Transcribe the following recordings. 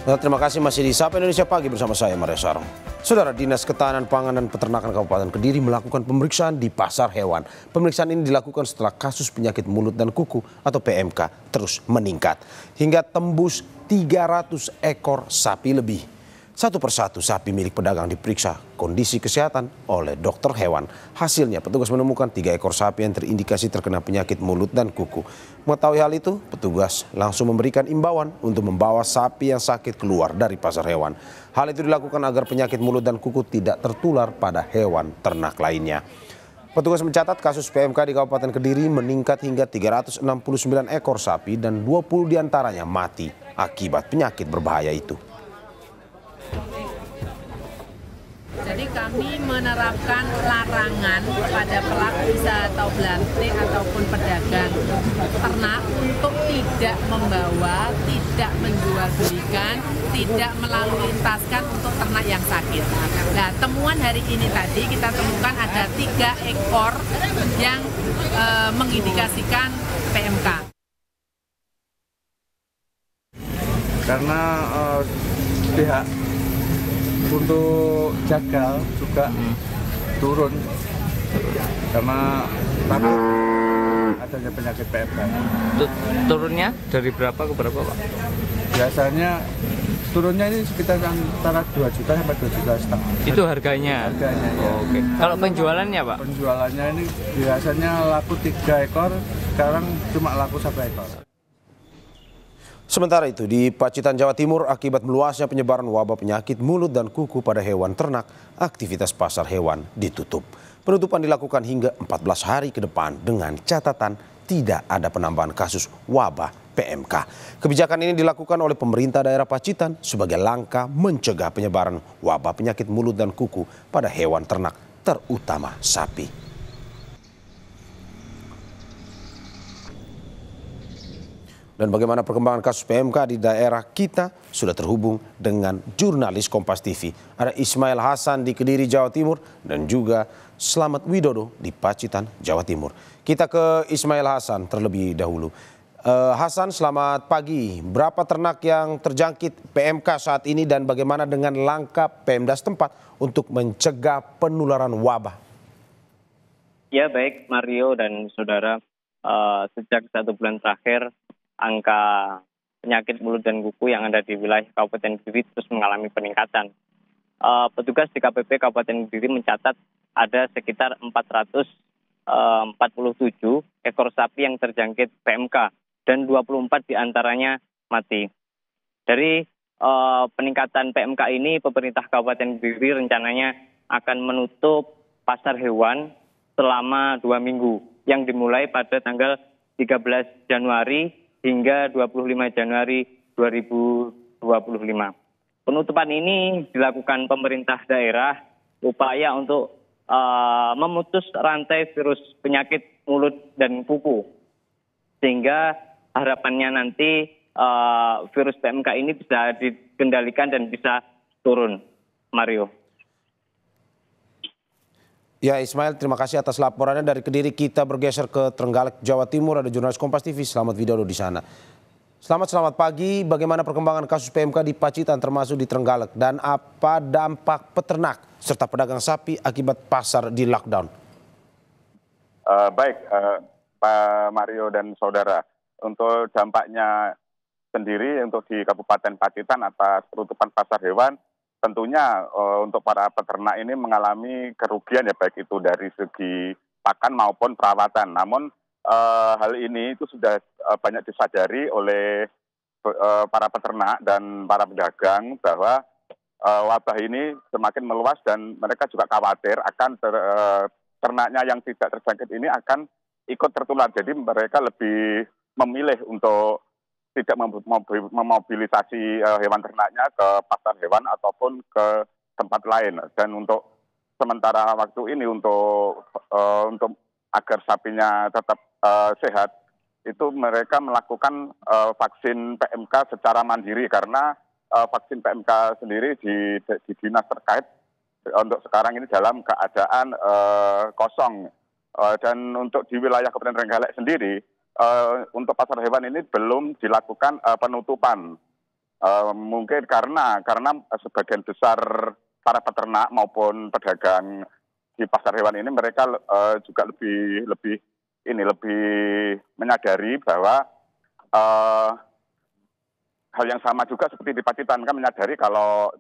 Nah, terima kasih masih di Sapa Indonesia Pagi bersama saya Maria Sarong. Saudara, Dinas Ketahanan Pangan dan Peternakan Kabupaten Kediri melakukan pemeriksaan di pasar hewan. Pemeriksaan ini dilakukan setelah kasus penyakit mulut dan kuku atau PMK terus meningkat hingga tembus 300 ekor sapi lebih. Satu persatu sapi milik pedagang diperiksa kondisi kesehatan oleh dokter hewan. Hasilnya petugas menemukan 3 ekor sapi yang terindikasi terkena penyakit mulut dan kuku. Mengetahui hal itu, petugas langsung memberikan imbauan untuk membawa sapi yang sakit keluar dari pasar hewan. Hal itu dilakukan agar penyakit mulut dan kuku tidak tertular pada hewan ternak lainnya. Petugas mencatat kasus PMK di Kabupaten Kediri meningkat hingga 369 ekor sapi dan 20 diantaranya mati akibat penyakit berbahaya itu. Jadi kami menerapkan larangan kepada pelaku usaha atau belantik ataupun pedagang ternak untuk tidak membawa, tidak menjual belikan, tidak melalui lintaskan untuk ternak yang sakit. Nah, temuan hari ini tadi kita temukan ada 3 ekor yang mengindikasikan PMK. Karena pihak untuk jagal juga turun karena takut adanya penyakit PMK. Turunnya dari berapa ke berapa, Pak? Biasanya turunnya ini sekitar antara 2 juta sampai 2,5 juta. Itu harganya? Harganya, ya. Oh, oke. Kalau penjualannya, Pak? Penjualannya ini biasanya laku 3 ekor, sekarang cuma laku 1 ekor. Sementara itu, di Pacitan, Jawa Timur, akibat meluasnya penyebaran wabah penyakit mulut dan kuku pada hewan ternak, aktivitas pasar hewan ditutup. Penutupan dilakukan hingga 14 hari ke depan dengan catatan tidak ada penambahan kasus wabah PMK. Kebijakan ini dilakukan oleh pemerintah daerah Pacitan sebagai langkah mencegah penyebaran wabah penyakit mulut dan kuku pada hewan ternak, terutama sapi. Dan bagaimana perkembangan kasus PMK di daerah kita sudah terhubung dengan jurnalis Kompas TV. Ada Ismail Hasan di Kediri, Jawa Timur dan juga Slamet Widodo di Pacitan, Jawa Timur. Kita ke Ismail Hasan terlebih dahulu. Hasan, selamat pagi. Berapa ternak yang terjangkit PMK saat ini dan bagaimana dengan langkah Pemda setempat untuk mencegah penularan wabah? Ya, baik Mario dan saudara, sejak 1 bulan terakhir angka penyakit mulut dan kuku yang ada di wilayah Kabupaten Kediri terus mengalami peningkatan. Petugas di KPP Kabupaten Kediri mencatat ada sekitar 447 ekor sapi yang terjangkit PMK dan 24 diantaranya mati. Dari peningkatan PMK ini, pemerintah Kabupaten Kediri rencananya akan menutup pasar hewan selama 2 minggu yang dimulai pada tanggal 13 Januari hingga 25 Januari 2025. Penutupan ini dilakukan pemerintah daerah upaya untuk memutus rantai virus penyakit mulut dan kuku. Sehingga harapannya nanti virus PMK ini bisa dikendalikan dan bisa turun, Mario. Ya, Ismail, terima kasih atas laporannya dari Kediri. Kita bergeser ke Trenggalek, Jawa Timur. Ada jurnalis Kompas TV, Slamet Widodo di sana. Selamat pagi. Bagaimana perkembangan kasus PMK di Pacitan termasuk di Trenggalek? Dan apa dampak peternak serta pedagang sapi akibat pasar di lockdown? Baik, Pak Mario dan saudara. Untuk dampaknya sendiri untuk di Kabupaten Pacitan atas penutupan pasar hewan, tentunya untuk para peternak ini mengalami kerugian ya, baik itu dari segi pakan maupun perawatan. Namun hal ini itu sudah banyak disadari oleh para peternak dan para pedagang bahwa wabah ini semakin meluas dan mereka juga khawatir akan ternaknya yang tidak terjangkit ini akan ikut tertular. Jadi mereka lebih memilih untuk tidak memobilisasi hewan ternaknya ke pasar hewan ataupun ke tempat lain. Dan untuk sementara waktu ini untuk agar sapinya tetap sehat, itu mereka melakukan vaksin PMK secara mandiri karena vaksin PMK sendiri di dinas terkait untuk sekarang ini dalam keadaan kosong. Dan untuk di wilayah Kabupaten Trenggalek sendiri, untuk pasar hewan ini belum dilakukan penutupan. Mungkin karena sebagian besar para peternak maupun pedagang di pasar hewan ini mereka juga lebih menyadari bahwa hal yang sama juga seperti di Pacitan, kan menyadari kalau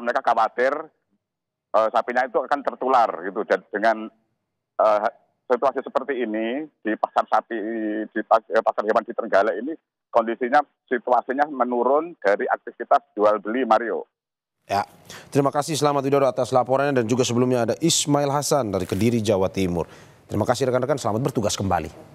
mereka khawatir sapinya itu akan tertular gitu. Dan dengan situasi seperti ini di pasar sapi di pasar hewan di Trenggalek ini situasinya menurun dari aktivitas jual beli, Mario. Ya, terima kasih Selamat Widodo atas laporannya, dan juga sebelumnya ada Ismail Hasan dari Kediri, Jawa Timur. Terima kasih rekan-rekan, selamat bertugas kembali.